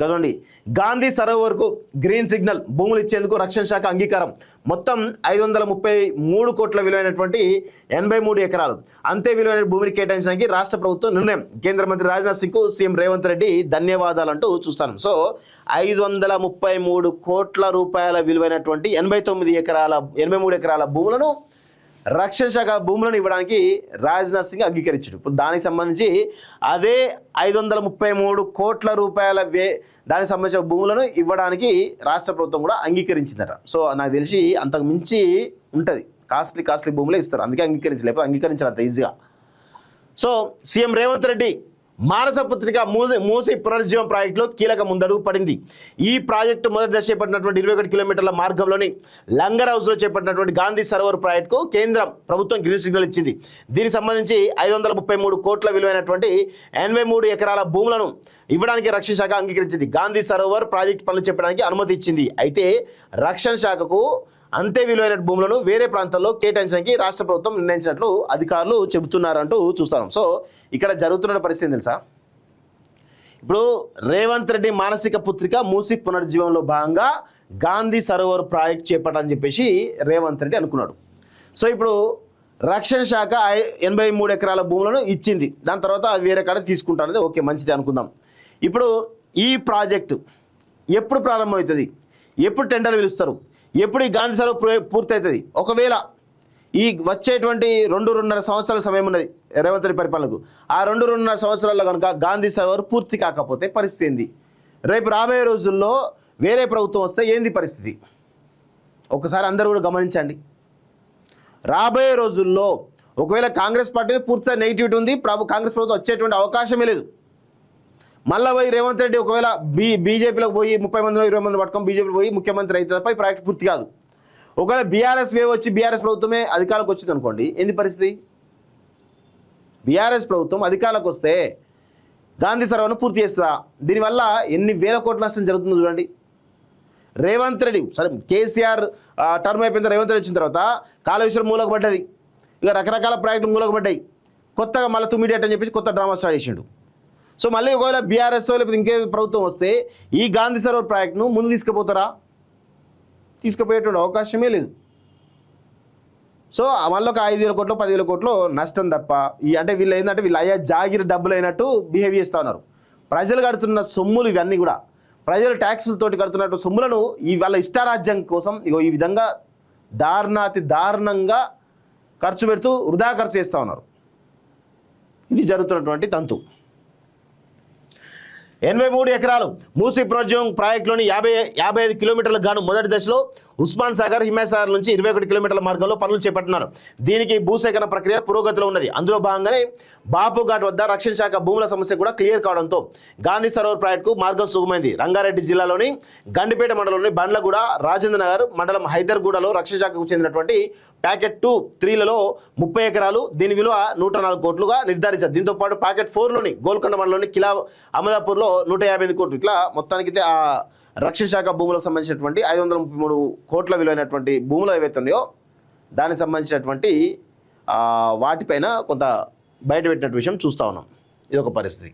కదండి Gandhi సరోవర్కు green signal భూములు ఇచ్చేందుకు రక్షణ శాఖ అంగీకారం. మొత్తం 533 కోట్ల విలువైనటువంటి 83 ఎకరాలు అంతే విలువైన భూమిని కేటాయించడానికి రాష్ట్ర ప్రభుత్వం నిర్ణయం. కేంద్ర మంత్రి రాజ్నాథ్ సింగ్కు సీఎం రేవంత్ రెడ్డి ధన్యవాదాలు అంటూ చూస్తాను. సో 533 కోట్ల రూపాయల విలువైనటువంటి 83 ఎకరాల భూములను రక్షణ శాఖ భూములను ఇవ్వడానికి రాజ్నాథ్ సింగ్ అంగీకరించాడు. ఇప్పుడు దానికి సంబంధించి అదే 533 కోట్ల రూపాయల దానికి సంబంధించిన భూములను ఇవ్వడానికి రాష్ట్ర ప్రభుత్వం కూడా అంగీకరించిందట. సో నాకు తెలిసి అంతకు మించి ఉంటుంది, కాస్ట్లీ భూములే ఇస్తారు, అందుకే లేకపోతే అంగీకరించారు అంత ఈజీగా. సో సీఎం రేవంత్ రెడ్డి మానస పుత్రిక మూసి పునరుజ్జీవం ప్రాజెక్టులో కీలక ముందడుగు పడింది. ఈ ప్రాజెక్టు మొదటి దశ చేపట్టినటువంటి 21 కిలోమీటర్ల మార్గంలోని లంగర్ హౌస్లో చేపట్టినటువంటి గాంధీ సరోవర్ ప్రాజెక్టుకు కేంద్రం ప్రభుత్వం గ్రీన్ సిగ్నల్ ఇచ్చింది. దీనికి సంబంధించి 533 కోట్ల విలువైనటువంటి 83 ఎకరాల భూములను ఇవ్వడానికి రక్షణ శాఖ అంగీకరించింది. గాంధీ సరోవర్ ప్రాజెక్టు పనులు చెప్పడానికి అనుమతి ఇచ్చింది. అయితే రక్షణ శాఖకు అంతే విలువైన భూములను వేరే ప్రాంతాల్లో కేటాయించడానికి రాష్ట్ర ప్రభుత్వం నిర్ణయించినట్లు అధికారులు చెబుతున్నారంటూ చూస్తాం. సో ఇక్కడ జరుగుతున్న పరిస్థితి తెలుసా, ఇప్పుడు రేవంత్ రెడ్డి మానసిక పుత్రిక మూసి పునరుజ్జీవంలో భాగంగా గాంధీ సరోవర్ ప్రాజెక్ట్ చేపట్టని చెప్పేసి రేవంత్ రెడ్డి అనుకున్నాడు. సో ఇప్పుడు రక్షణ శాఖ 83 ఎకరాల భూములను ఇచ్చింది, దాని తర్వాత వేరే కాడ తీసుకుంటానది ఓకే మంచిది అనుకుందాం. ఇప్పుడు ఈ ప్రాజెక్టు ఎప్పుడు ప్రారంభమవుతుంది, ఎప్పుడు టెండర్లు పిలుస్తారు, ఎప్పుడు ఈ గాంధీ సరోవర్ పూర్తవుతుంది? ఒకవేళ ఈ వచ్చేటువంటి 2-2.5 సంవత్సరాల సమయం ఉన్నది రేవంత్ రెడ్డి పరిపాలనకు, ఆ 2-2.5 సంవత్సరాల్లో కనుక గాంధీ సరోవర్ పూర్తి కాకపోతే పరిస్థితి ఏంది? రేపు రాబోయే రోజుల్లో వేరే ప్రభుత్వం వస్తే ఏంది పరిస్థితి? ఒకసారి అందరూ కూడా గమనించండి. రాబోయే రోజుల్లో ఒకవేళ కాంగ్రెస్ పార్టీ పూర్తిగా నెగిటివిటీ ఉంది, కాంగ్రెస్ ప్రభుత్వం వచ్చేటువంటి అవకాశమే లేదు. మళ్ళీ పోయి రేవంత్ రెడ్డి ఒకవేళ బీజేపీలోకి పోయి 30 మందిలో 20 మంది పట్టుకొని బీజేపీలో పోయి ముఖ్యమంత్రి అయితే తప్ప ఈ ప్రాజెక్ట్ పూర్తి కాదు. ఒకవేళ బీఆర్ఎస్ వేవ్ వచ్చి బీఆర్ఎస్ ప్రభుత్వమే అధికారంలోకి వచ్చింది అనుకోండి, ఏంది పరిస్థితి? బీఆర్ఎస్ ప్రభుత్వం అధికారంలోకి వస్తే గాంధీ సరోవర్ను పూర్తి చేస్తుందా? దీనివల్ల ఎన్ని వేల కోట్ల నష్టం జరుగుతుందో చూడండి. రేవంత్ రెడ్డి సరే కేసీఆర్ టర్మ్ అయిపోయిన రేవంత్ రెడ్డి వచ్చిన తర్వాత కాళేశ్వరం మూలకు పడ్డది, ఇక రకరకాల ప్రాజెక్టులు మూలకు పడ్డాయి, కొత్తగా మళ్ళీ తుమ్మిడేట్ అని చెప్పేసి కొత్త డ్రామా స్టార్ట్ చేసిండు. సో మళ్ళీ ఒకవేళ బీఆర్ఎస్ లేకపోతే ఇంకే ప్రభుత్వం వస్తే ఈ గాంధీ సరోవర్ ప్రాజెక్టును ముందు తీసుకుపోతారా? తీసుకుపోయేటువంటి అవకాశమే లేదు. సో మళ్ళీ ఒక 5,000 కోట్లు 10,000 కోట్లు నష్టం తప్ప అంటే వీళ్ళు ఏంటంటే వీళ్ళు అయ్యా జాగిరి డబ్బులు అయినట్టు బిహేవ్ చేస్తూ ఉన్నారు. ప్రజలు కడుతున్న సొమ్ములు ఇవన్నీ కూడా ప్రజలు ట్యాక్సులతోటి కడుతున్నట్టు సొమ్ములను వాళ్ళ ఇష్టారాజ్యం కోసం ఈ విధంగా దారుణంగా ఖర్చు పెడుతూ వృధా ఖర్చు చేస్తూ ఉన్నారు. ఇది జరుగుతున్నటువంటి తంతు. 83 ఎకరాలు మూసీ పునరుజ్జీవం ప్రాజెక్టులోని 55 కిలోమీటర్లకు గాను మొదటి దశలో ఉస్మాన్ సాగర్ హిమాయసాగర్ నుంచి 21 కిలోమీటర్ల మార్గంలో పనులు చేపడుతున్నారు. దీనికి భూసేకరణ ప్రక్రియ పురోగతిలో ఉన్నది. అందులో భాగంగానే బాపుఘాట్ వద్ద రక్షణ శాఖ భూముల సమస్య కూడా క్లియర్ కావడంతో గాంధీ సరోవర్ ప్రాజెక్టుకు మార్గం సుగమైంది. రంగారెడ్డి జిల్లాలోని గండిపేట మండలంలోని బండ్లగూడ, రాజేంద్ర నగర్ మండలం హైదర్గూడలో రక్షణ శాఖకు చెందినటువంటి ప్యాకెట్ 2-3లలో 30 ఎకరాలు, దీని విలువ 104 కోట్లుగా నిర్ధారించారు. దీంతో పాటు ప్యాకెట్ 4లోని గోల్కొండ మండలంలోని కిలా అహ్మదాపూర్లో 158 కోట్లు. ఇట్లా మొత్తానికైతే ఆ రక్షణ శాఖ భూములకు సంబంధించినటువంటి 533 కోట్ల విలువైనటువంటి భూములు ఏవైతే ఉన్నాయో దానికి సంబంధించినటువంటి వాటిపైన కొంత బయటపెట్టినటువంటి విషయం చూస్తూ ఉన్నాం. ఇది ఒక పరిస్థితి.